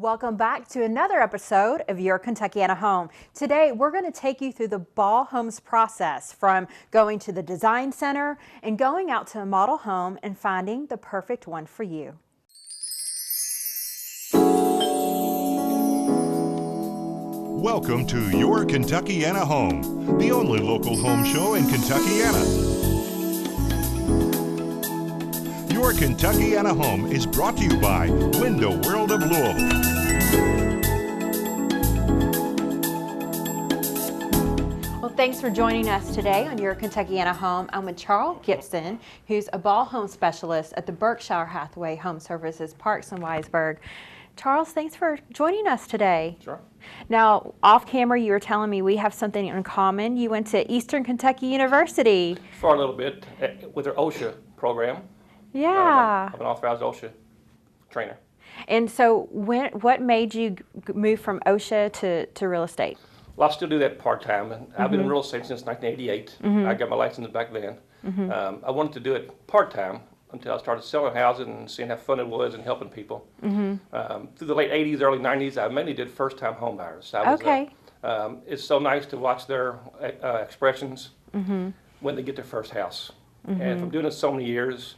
Welcome back to another episode of Your Kentuckiana Home. Today we're going to take you through the Ball Homes process, from going to the design center and going out to a model home and finding the perfect one for you. Welcome to Your Kentuckiana Home, the only local home show in Kentuckiana. Your Kentuckiana Home is brought to you by Window World of Louisville. Well, thanks for joining us today on Your Kentuckiana Home. I'm with Charles Gibson, who's a Ball Home Specialist at the Berkshire Hathaway Home Services, Parks and Wiseburg. Charles, thanks for joining us today. Sure. Now, off camera, you were telling me we have something in common. You went to Eastern Kentucky University. For a little bit with their OSHA program. Yeah. I'm an authorized OSHA trainer. And so what made you move from OSHA to real estate? Well, I still do that part-time. And I've been in real estate since 1988. I got my license back then. I wanted to do it part-time until I started selling houses and seeing how fun it was and helping people. Through the late 80s, early 90s, I mainly did first-time home buyers. Okay. It's so nice to watch their expressions when they get their first house. And from doing it so many years,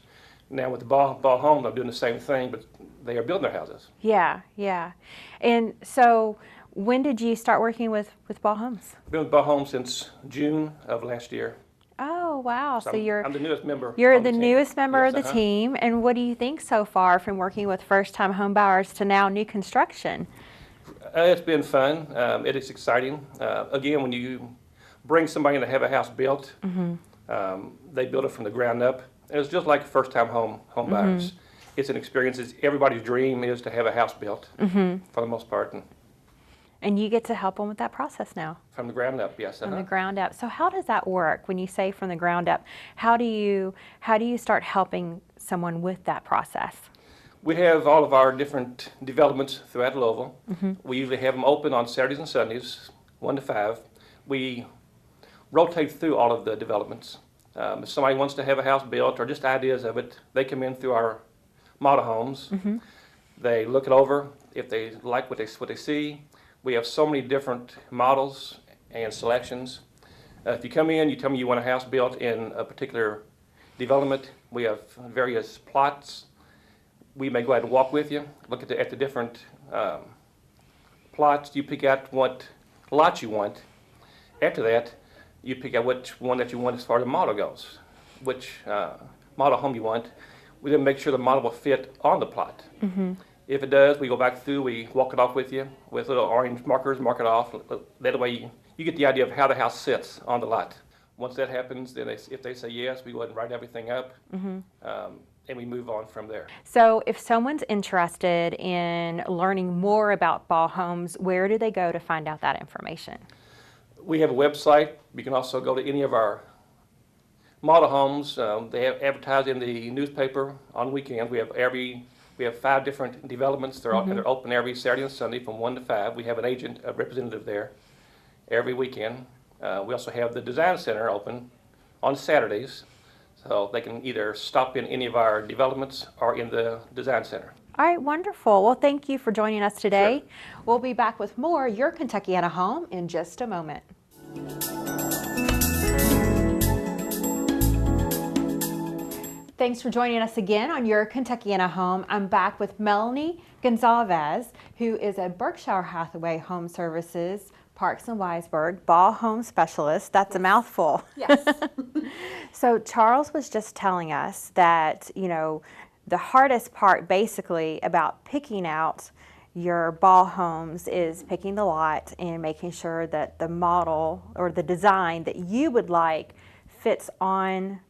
now with the Ball Home, I'm doing the same thing, but they are building their houses. Yeah, yeah. And so when did you start working with Ball Homes? I've been with Ball Home since June of last year. Oh, wow. So I'm the newest member. You're on the team. newest member Yes, of the team. And what do you think so far from working with first-time home buyers to now new construction? It's been fun. It is exciting. Again, when you bring somebody in to have a house built, they build it from the ground up. And it's just like first-time home buyers. It's an experience. Everybody's dream is to have a house built for the most part. And you get to help them with that process now. From the ground up, yes. From the ground up. So how does that work when you say from the ground up? How do you start helping someone with that process? We have all of our different developments throughout Louisville. We usually have them open on Saturdays and Sundays, 1 to 5. We rotate through all of the developments. If somebody wants to have a house built or just ideas of it, they come in through our model homes. They look it over. If they like what they see, we have so many different models and selections. If you come in, you tell me you want a house built in a particular development. We have various plots. We may go ahead and walk with you, look at the different plots. You pick out what lot you want. After that, you pick out which one that you want as far as the model goes, which model home you want. We then make sure the model will fit on the plot. If it does, we go back through, we walk it off with you with little orange markers, mark it off. That way you get the idea of how the house sits on the lot. Once that happens, then if they say yes, we go ahead and write everything up, and we move on from there. So if someone's interested in learning more about Ball Homes, where do they go to find out that information? We have a website. You can also go to any of our model homes. They have advertised in the newspaper on weekends. We have 5 different developments. They're open every Saturday and Sunday from 1 to 5. We have an agent, a representative there every weekend. We also have the design center open on Saturdays, so they can either stop in any of our developments or in the design center. All right, wonderful. Well, thank you for joining us today. Sure. We'll be back with more Your Kentuckiana Home in just a moment. Thanks for joining us again on Your Kentuckiana Home. I'm back with Melanie Gonzalez, who is a Berkshire Hathaway Home Services, Parks and Wiseburg Ball Home Specialist. That's a mouthful. Yes. So Charles was just telling us that, the hardest part basically about picking out your Ball Homes is picking the lot and making sure that the model or the design that you would like fits on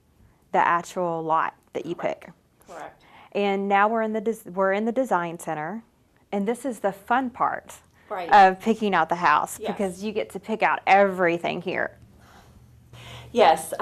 the actual lot that you pick. Correct. And now we're in the design center, and this is the fun part Right. of picking out the house, Yes. because you get to pick out everything here. Yes,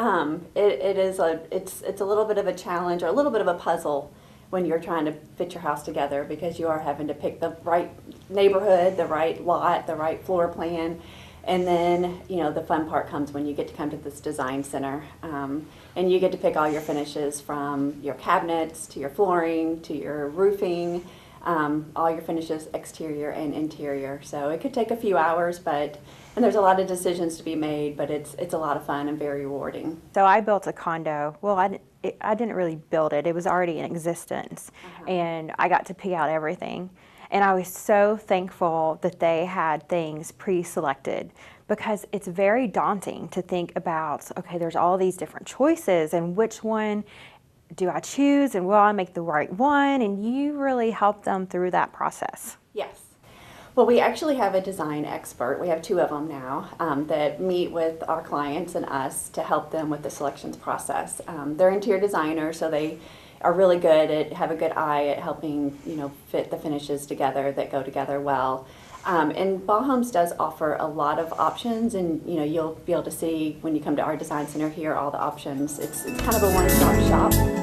it's a little bit of a challenge or a little bit of a puzzle when you're trying to fit your house together, because you are having to pick the right neighborhood, the right lot, the right floor plan. And then, the fun part comes when you get to come to this design center, and you get to pick all your finishes, from your cabinets to your flooring to your roofing, all your finishes, exterior and interior. So it could take a few hours, and there's a lot of decisions to be made, but it's a lot of fun and very rewarding. So I built a condo. Well, I didn't really build it. It was already in existence, and I got to pick out everything. And I was so thankful that they had things pre-selected, because it's very daunting to think about, okay, there's all these different choices, and which one do I choose, and will I make the right one? And you really help them through that process. Yes. Well, we actually have a design expert. We have 2 of them now that meet with our clients and us to help them with the selections process. They're interior designers, so they are really good have a good eye at helping, fit the finishes together that go together well. And Ball Homes does offer a lot of options, and you'll be able to see when you come to our design center here all the options. It's kind of a one-stop shop.